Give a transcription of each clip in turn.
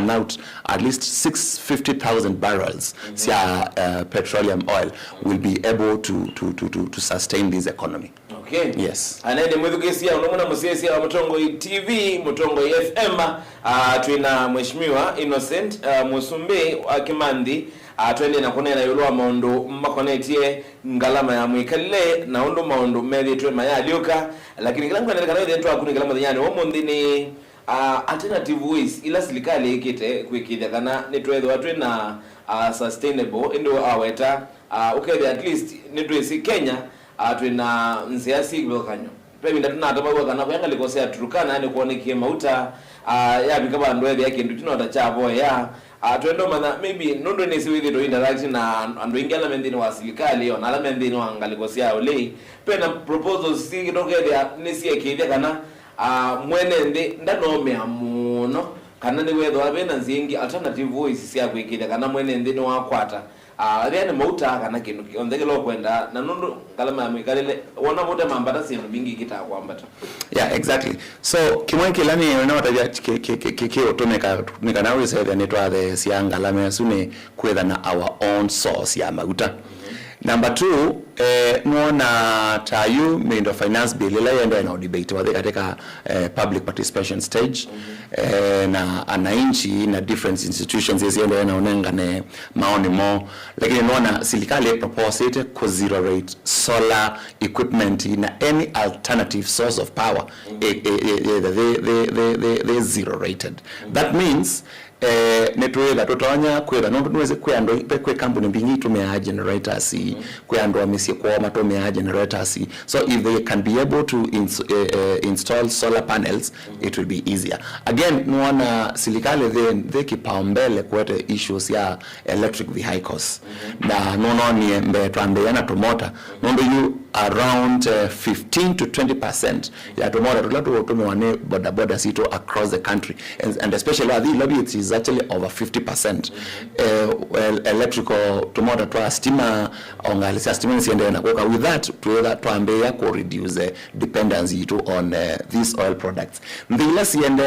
churn out at least 650,000 barrels petroleum oil will be able to sustain this economy. Okay. Yes. Anaende mwedhukesia unomuna musiesia wa Mutongo TV, Mutongo FM, tuina mheshimiwa Innocent Musumbe Kimandi, twende na kunena yulwa maundu makonetie ngalama ya mwikalile na undu maundu meri tuwe mayalioka, lakini kila mkana nilekana wede ntuwa kuni ngalama dhanyani wamundi ni alternative ways ila silikali ikite kuikidha kana nituwedhu watu na sustainable indu aweta ukede at least nituwesi Kenya tuina nsiasi kilokanyo pebi ndatuna atabawa kana kuyanga likosea Turkana yani kuonekie mauta ya bikaba ndwedhi yake ndutino atachavo ya tuendo mana maybe nondo nesi with the interaction na andu ingala mendini wa silikali ona ala mendini wa ngalikosea ole pena proposals si kitokea nesi ekithia kana mwene ndi ndanome amuno kana ni wetho abena nzingi alternative voice sia kwikithia kana mwene ndi ni wakwata then mauta kana kindu kionthekelo kwenda na nundu kalama ya mikalile wona mauta mambata sindu bingi kitakwambata. Yeah, exactly. So kimwenki lani unawatajia otomeka nawe said netwa the sianga lame sune kwetha na our own source ya mauta. Number 2, nuona tayu Ministry of Finance bill ila yendo na debate wa katika public participation stage na ananchi na different institutions hizi yendo na unengane maoni mo, lakini nuona serikali propose it ko zero rate solar equipment na any alternative source of power they zero rated. That means netwela totanya kwera no tuweze kwando kwe company mbingi tumea generators kwando amisi kwa matomea generators, so if they can be able to install solar panels it will be easier. Again nuona silikale they kipaumbele kwete issues ya electric vehicles na nono ni mbe tuambeana tomota nondo you around 15 to 20% ya tomota tulato tumewane boda sito across the country and especially the lobby it is actually over 50%. Electrical tomota twa stima ongalisa stima siende na kwa with that to ambe ya ko reduce dependency to on these oil products. Ndila siende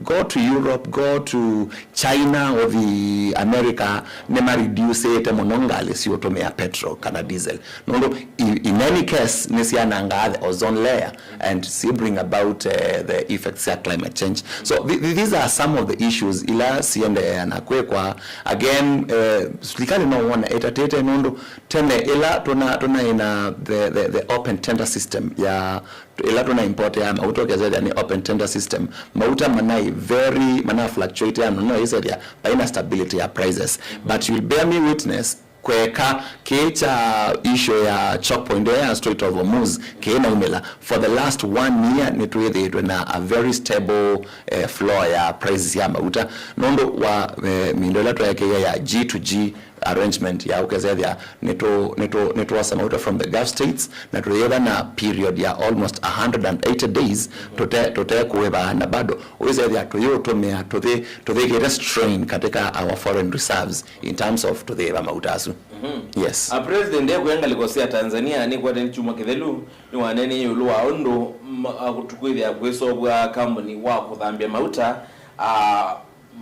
go to Europe, go to China or the America nema reduce it monongale si otomea petrol kana diesel. Nondo in any case nesiananga the ozone layer and see bring about the effects of climate change. So these are some of the issues ila siende na kwa again serikali no one etatete nondo tene ila tuna ina the open tender system ya ila tuna import ya mauta kezedi yani open tender system mauta manai very fluctuate ya no is there by stability ya prices, but you'll bear me witness kweka kecha issue ya choke point ya Strait of Hormuz kena umela for the last 1 year netwethe na a very stable flow ya prices ya mauta nondo wa mindola to yake ya G2G arrangement ya ukezethia neto was mauta from the Gulf states na tulieva na period ya almost 180 days tote kuweba na bado ukezethia tuyotomea to get strain katika our foreign reserves in terms of to the mauta asu. Yes. A president yako yanga likosea Tanzania ni kwa teni chuma kithelu ni wanene yuluwa ondo kutukwithia kwesobwa company wa kuthambia mauta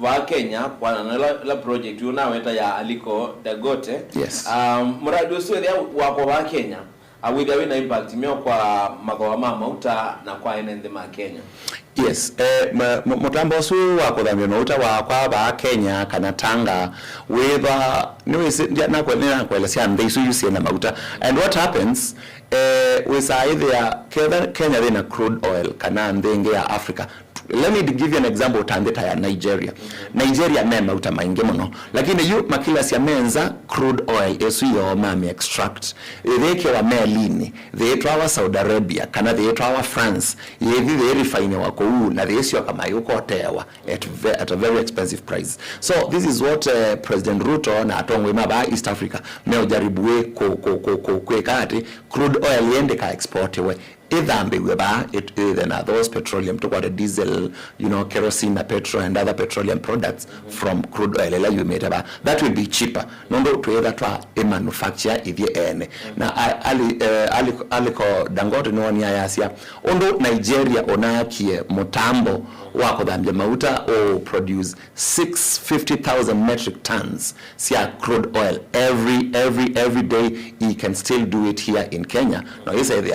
wa Kenya kwa la project unaweta ya Aliko Dangote. Yes. Muradi uswethia wako wa Kenya with the impact mio kwa makoa mauta na kwa enende ma Kenya. Yes, mutambo su wa kudhamia mauta wa kwa ba Kenya kana Tanga weba niwezi na kuelezea ndeisu yusi na mauta, and what happens with either Kenya then a crude oil kana ndenge ya Africa. Let me give you an example tandeta ya Nigeria. Nigeria mema utamainge mono. Lakini yu makilasi ya menza crude oil esu yo mami extract. Theke wa melini. Theke wa Saudi Arabia. Kana theke wa France. Yevi the refine wako uu. Na theke wa kama yuko otewa. At a very expensive price. So this is what President Ruto na atongwe maba East Africa. Meo jaribuwe kwe kati. Crude oil yende ka exporte we. idhambi weba then are those petroleum to the diesel, kerosene, petrol and other petroleum products from crude oil you made about that will be cheaper nondo to either to a manufacture if you ene na aliko Dangote no nia yasia ondo Nigeria onakie motambo wako dhambia mauta or produce 650,000 metric tons sia crude oil every day. He can still do it here in Kenya. Now he say the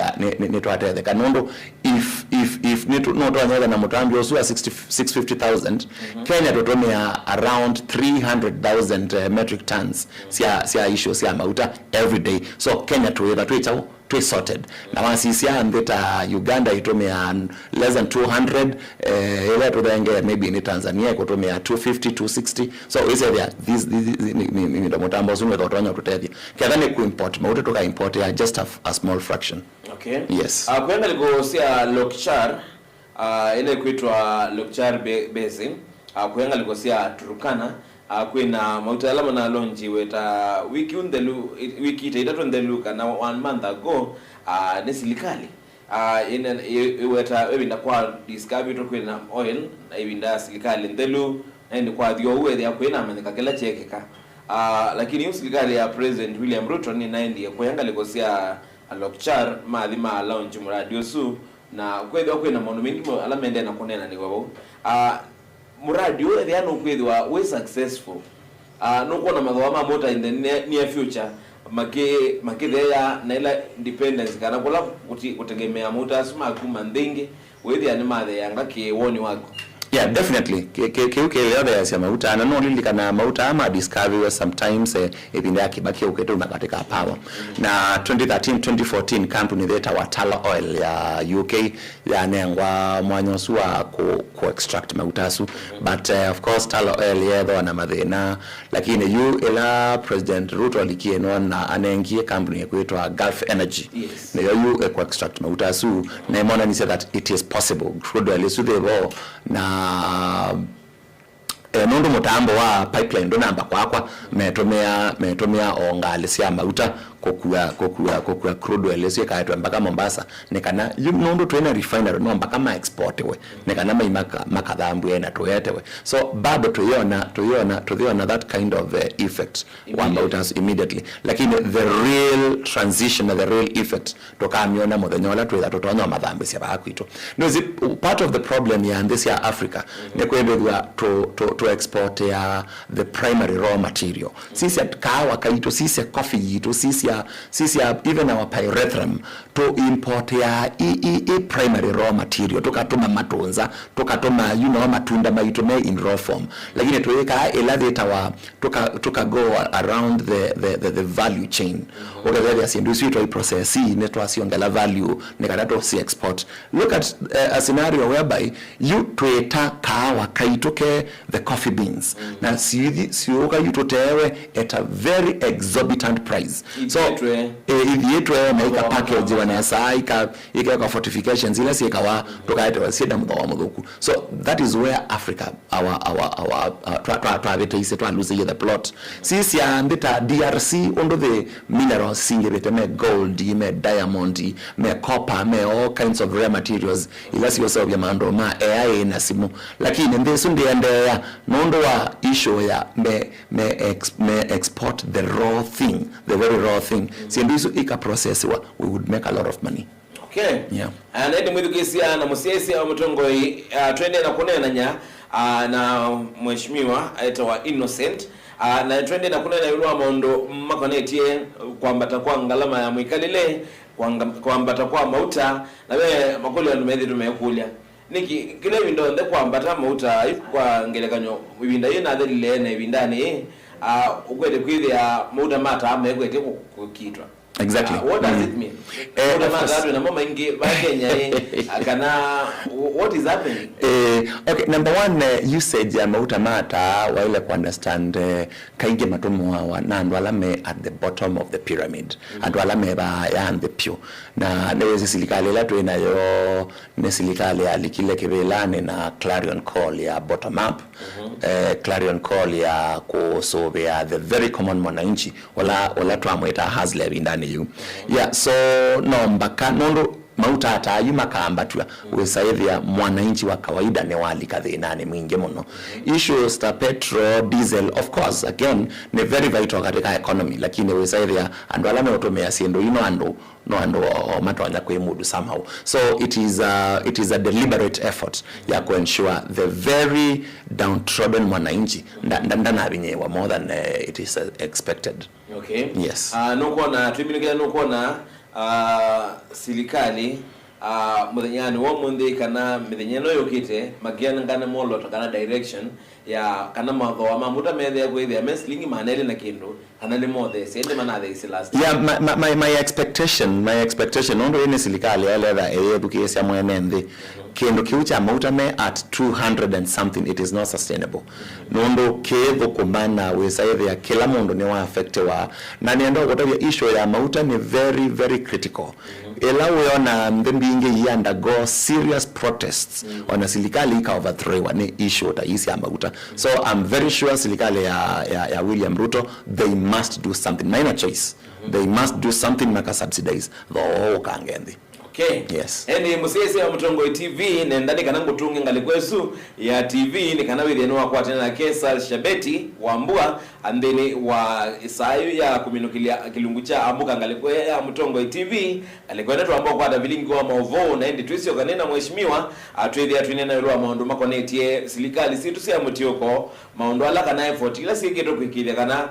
kanondo if not another na motambi also 650,000 Kenya totomea around 300,000 metric tons sia issue sia mauta every day. So Kenya to either to sorted. Now once is here and that Uganda itomea less than 200 to then maybe in Tanzania itomea 250 260. So we say there these the motambo sume totonya kutethi kadhani ku import mauta toka import just a small fraction. Okay. Yes. Kwenda likosia Lokchar ile kuitwa Lokchar Basin kwenda likosia Turkana kwina mauta alama na lonji weta wiki itaitwa ndelu kana 1 month ago ni silikali weta webinda kwa discovery to kwina oil na ibinda silikali ndelu ndi kwa dio uwe ya kwina ameneka kila chekeka lakini hiyo silikali ya President William Ruto ni 90 kwenda likosia Lokchar madhima launch muradi su na kwethwa kwina maundu mengi alama ende na kunena ni wabo muradi uwe thiano kwethwa we successful no kuona magawama mota in the near future makithea na ila independence kana kula kutegemea mota asuma kuma ndingi wethi ani mathe yanga ke woni wako. Yeah, definitely. Ke other ya mauta na no lili kana mauta ama discovery sometimes ibinda kibaki uketo unakatika power. Na 2013 2014 company theta wa Tala Oil ya UK ya nengwa mwanyosua ku extract mautasu but of course Tala Oil yetho na mathina lakini ila President Ruto alikie no na anengie company yakuitwa Gulf Energy. Yes. Na you ku extract mautasu na imona ni say that it is possible crude oil is the na nondo mutambo wa pipeline ndo namba kwakwa metomea ongalisia mauta kokua crude oil sio kaitwa mpaka Mombasa nekana nondo twena refinery no mpaka ma export we nekana makadhambu ena toyetewe so bado tuiona that kind of effect about immediately lakini the real transition the real effect tokamiona modonyola tweza totonya madhambi sia bakwito no is part of the problem ya this ya Africa nekwendwa to export the primary raw material sisi kawa kaito sisi coffee yito sisi even our pyrethrum to import primary raw material tukatuma matonza tukatuma matunda maitome in raw form lakini tuweka elevate our go around the value chain okay as industry to process netwa siongela value nekadato si export. Look at a scenario whereby you tueta kawa kaitoke the coffee beans na siuka yutotewe at a very exorbitant price so ithietwe na ika package wanasa ika kwa fortifications ile si ikawa tukaitwa sida mbawa mudhuku so that is where Africa our private is to lose the plot sisi andita DRC under the minerals singirete me gold me diamond me copper me all kinds of rare materials ila si yoso ya mando ma AI na simu lakini ndesu ndiendea nondo wa issue ya me export the raw thing the very raw thing si ndizo ika process we would make a lot of money. Okay. Yeah. And then mwidukisia na musiesi wa mutongoi twende na kunena nya na mheshimiwa aitwa Innocent na twende na kunena yulwa mondo makonetie kwamba takuwa ngalama ya mwikalile kwamba takuwa mauta na we makoli ya numedhi tumekulia niki kile windo nde kwamba ta mauta kwa ngelekanyo ibinda yena dhelile na ibindani ukwete kwithia mauta mata ama ekwete kukitwa. Exactly. What does it mean? What is happening? Okay, number one, usage ya mauta mata waile ku understand kaige matomo wa nandu alame at the bottom of the pyramid and alame ba ya and the pure na newezi silikali la tu inayo ne silikali alikile kebelane na clarion call ya bottom up clarion call ya kusobea the very common mwananchi wala tuamweta hasle ndani you yeah so no mbaka nondo mauta hata yuma kaambatwa wesaithia mwananchi wa kawaida ne wali kathinani mwingi muno. Issues ta petrol, diesel, of course again ne very vital katika economy, lakini wesaithia andu ala meotomea siendo ino andu matonya kwemudu somehow. So it is a deliberate effort ya ku ensure the very downtrodden mwananchi ndana binyewa more than it is expected. Okay. Yes. Nukona tuminikira nukona silikali muthenyani wo munthi kana mithenyano yukite magiana ngana molo kana direction ya kana matho mamuta methe gwithia meslingi manele na kindu kana ni mothe sende manathe isi last. Yeah, my expectation ondo ine silikali eletha education mwene nthi kindu kiucha mautame at 200 and something, it is not sustainable. Nondo ketho kumana wesaithia kila mundu ni wa affect wa na niendo gotavia issue ya mauta ni very very critical. Ela weona mbinge ya undergo serious protests on silikali ka overthrow ni issue ta isi ya mauta. So I'm very sure silikali ya William Ruto, they must do something. Naina choice. They must do something maka subsidize the whole kangendi. Okay. Yes. Eni musese ya Mutongo TV nendani kana ngutunge ngalikwesu ya TV ni kana wili enua kwa tena Kesa Shabeti wambua andeni wa isayu ya kuminukilia kilungucha ambuka ngalikwe ya Mutongo TV alikuwa netu ambao kwa davilingi wa maovo na endi tuisi yokanena mweshimiwa atuidi ya tuinena yulua maundu makonetie silikali si tusia mutioko maundu alaka na effort ila si geto kuikilia kana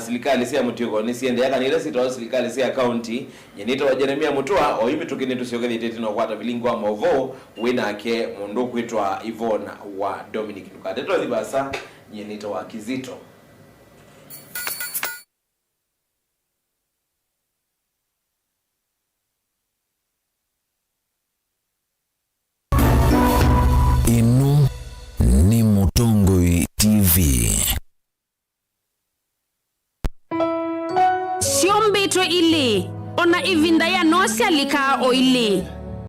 silikali si ya mutioko nisi ende yaka nila sito silikali si ya county yenito wa Jeremia Mutua o imi tukinetu siokeli tete no kwata vilingi wa maovo wina ake mundu kuitwa Yvonne wa Dominic Nukateto zibasa yenito wa Kizito. Inu ni Mutongo TV. Siombitwe ili ona ivinda ya nosia lika oili